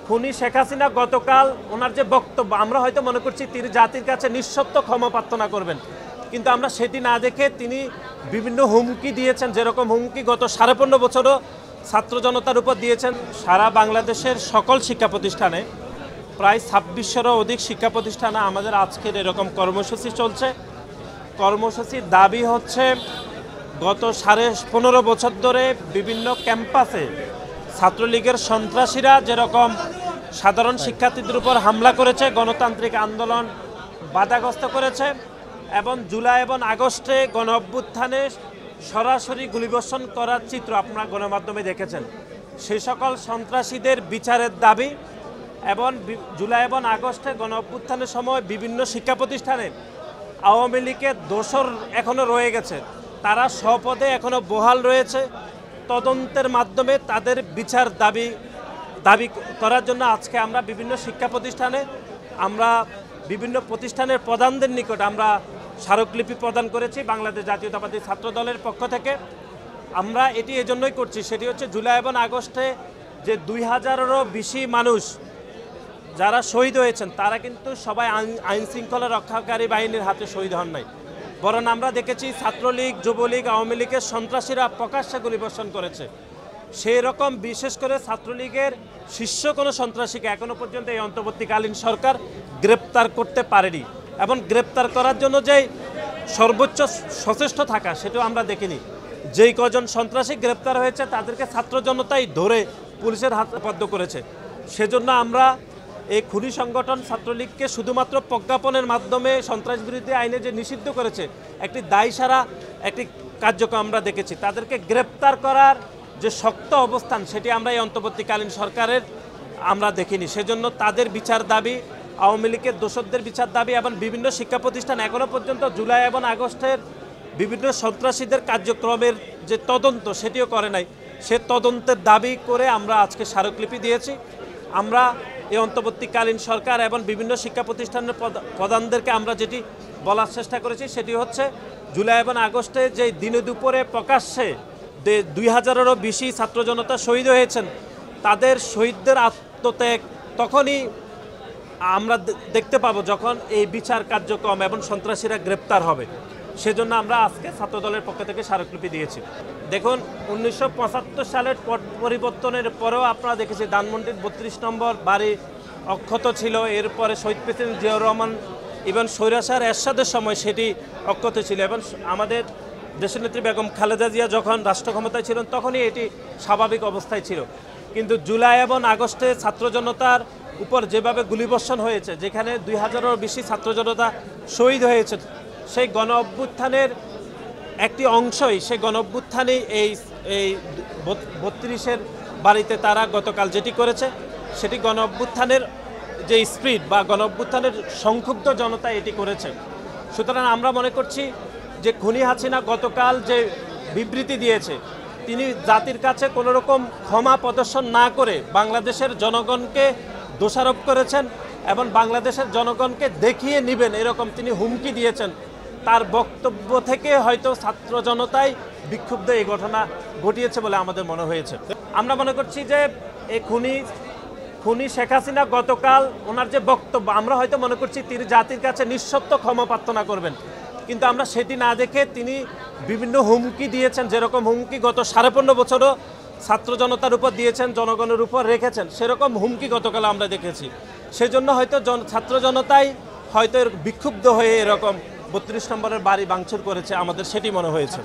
খুনি শেখ হাসিনা গতকাল ওনার যে বক্তব্য, আমরা হয়তো মনে করছি তিনি জাতির কাছে নিঃশর্ত ক্ষমা প্রার্থনা করবেন, কিন্তু আমরা সেটি না দেখে তিনি বিভিন্ন হুমকি দিয়েছেন। যেরকম হুমকি গত 15.5 বছরও ছাত্র জনতার উপর দিয়েছেন। সারা বাংলাদেশের সকল শিক্ষা প্রতিষ্ঠানে প্রায় 2600-এরও অধিক শিক্ষা প্রতিষ্ঠানে আমাদের আজকের এরকম কর্মসূচি চলছে। কর্মসূচির দাবি হচ্ছে গত 15.5 বছর ধরে বিভিন্ন ক্যাম্পাসে ছাত্রলীগের সন্ত্রাসীরা যেরকম সাধারণ শিক্ষার্থীদের উপর হামলা করেছে, গণতান্ত্রিক আন্দোলন বাধাগ্রস্ত করেছে, এবং জুলাই এবং আগস্টে গণ অভ্যুত্থানে সরাসরি গুলিবর্ষণ করার চিত্র আপনারা গণমাধ্যমে দেখেছেন। সেই সকল সন্ত্রাসীদের বিচারের দাবি, এবং জুলাই এবং আগস্টে গণ অভ্যুত্থানের সময় বিভিন্ন শিক্ষা প্রতিষ্ঠানে আওয়ামী লীগের দোসর এখনও রয়ে গেছে, তারা স্বপদে এখনও বহাল রয়েছে। তদন্তের মাধ্যমে তাদের বিচার দাবি করার জন্য আজকে আমরা বিভিন্ন শিক্ষা প্রতিষ্ঠানে বিভিন্ন প্রতিষ্ঠানের প্রধানদের নিকট আমরা স্মারকলিপি প্রদান করেছি বাংলাদেশ জাতীয়তাবাদী ছাত্র দলের পক্ষ থেকে। আমরা এটি এজন্যই করছি, সেটি হচ্ছে জুলাই এবং আগস্টে যে 2000-এরও বেশি মানুষ যারা শহীদ হয়েছেন তারা কিন্তু সবাই আইন শৃঙ্খলা রক্ষাকারী বাহিনীর হাতে শহীদ হন নাই, বরং আমরা দেখেছি ছাত্রলীগ, যুবলীগ, আওয়ামী লীগের সন্ত্রাসীরা প্রকাশ্যে গুলিবর্ষণ করেছে। সেই রকম বিশেষ করে ছাত্রলীগের শীর্ষ কোনো সন্ত্রাসীকে এখনও পর্যন্ত এই অন্তর্বর্তীকালীন সরকার গ্রেপ্তার করতে পারেনি, এবং গ্রেপ্তার করার জন্য যে সর্বোচ্চ সচেষ্ট থাকা সেটাও আমরা দেখিনি। যেই কজন সন্ত্রাসী গ্রেপ্তার হয়েছে তাদেরকে ছাত্র জনতাই ধরে পুলিশের হাতে বদ্ধ করেছে। সেজন্য আমরা এই খুনি সংগঠন ছাত্রলীগকে শুধুমাত্র প্রজ্ঞাপনের মাধ্যমে সন্ত্রাস বিরোধী আইনে যে নিষিদ্ধ করেছে, একটি দায়সারা একটি কার্যক্রম আমরা দেখেছি। তাদেরকে গ্রেপ্তার করার যে শক্ত অবস্থান সেটি আমরা এই অন্তর্বর্তীকালীন সরকারের আমরা দেখিনি। সেজন্য তাদের বিচার দাবি, আওয়ামী লীগের দোষরদের বিচার দাবি, এবং বিভিন্ন শিক্ষা প্রতিষ্ঠান এখনও পর্যন্ত জুলাই এবং আগস্টের বিভিন্ন সন্ত্রাসীদের কার্যক্রমের যে তদন্ত সেটিও করে নাই, সে তদন্তের দাবি করে আমরা আজকে স্মারকলিপি দিয়েছি। আমরা এই অন্তর্বর্তীকালীন সরকার এবং বিভিন্ন শিক্ষা প্রতিষ্ঠানের প্রধানদেরকে আমরা যেটি বলার চেষ্টা করেছি সেটি হচ্ছে জুলাই এবং আগস্টে যে দিনে দুপুরে প্রকাশ্যে 2000-এরও বেশি ছাত্র জনতা শহীদ হয়েছেন, তাদের শহীদদের আত্মত্যাগ তখনই আমরা দেখতে পাবো যখন এই বিচার কার্যক্রম এবং সন্ত্রাসীরা গ্রেপ্তার হবে। সেজন্য আমরা আজকে ছাত্রদলের পক্ষ থেকে স্মারকলিপি দিয়েছি। দেখুন, 1975 সালের পট পরিবর্তনের পরেও আপনারা দেখেছি ধানমন্ডির 32 নম্বর বাড়ি অক্ষত ছিল। এরপরে শহীদ প্রেসিডেন্ট জিয়াউর রহমান এবং স্বৈরাচার এরশাদের সময় সেটি অক্ষত ছিল, এবং আমাদের দেশনেত্রী বেগম খালেদা জিয়া যখন রাষ্ট্র ক্ষমতায় ছিলেন তখনই এটি স্বাভাবিক অবস্থায় ছিল। কিন্তু জুলাই এবং আগস্টে ছাত্র জনতার উপর যেভাবে গুলিবর্ষণ হয়েছে, যেখানে 2000-এরও বেশি ছাত্র জনতা শহীদ হয়েছে, সেই গণ অভ্যুত্থানের একটি অংশই, সেই গণ অভ্যুত্থানেই এই 32-এর বাড়িতে তারা গতকাল যেটি করেছে সেটি গণ অভ্যুত্থানের যে স্পিরিট বা গণ অভ্যুত্থানের সংক্ষুব্ধ জনতা এটি করেছে। সুতরাং আমরা মনে করছি যে খুনি হাসিনা গতকাল যে বিবৃতি দিয়েছে, তিনি জাতির কাছে কোনো রকম ক্ষমা প্রদর্শন না করে বাংলাদেশের জনগণকে দোষারোপ করেছেন, এবং বাংলাদেশের জনগণকে দেখিয়ে নেবেন এরকম তিনি হুমকি দিয়েছেন। তার বক্তব্য থেকে হয়তো ছাত্র জনতাই বিক্ষুব্ধ এই ঘটনা ঘটিয়েছে বলে আমাদের মনে হয়েছে। আমরা মনে করছি যে এই খুনি শেখ হাসিনা গতকাল ওনার যে বক্তব্য, আমরা হয়তো মনে করছি তিনি জাতির কাছে নিঃশর্ত ক্ষমা প্রার্থনা করবেন, কিন্তু আমরা সেটি না দেখে তিনি বিভিন্ন হুমকি দিয়েছেন। যেরকম হুমকি গত 15.5 বছরও ছাত্র জনতার উপর দিয়েছেন, জনগণের উপর রেখেছেন, সেরকম হুমকি গতকাল আমরা দেখেছি। সেজন্য হয়তো ছাত্র জনতাই হয়তো বিক্ষুব্ধ হয়ে এরকম 32 নম্বরের বাড়ি ভাঙচুর করেছে, আমাদের সেটি মনে হয়েছে।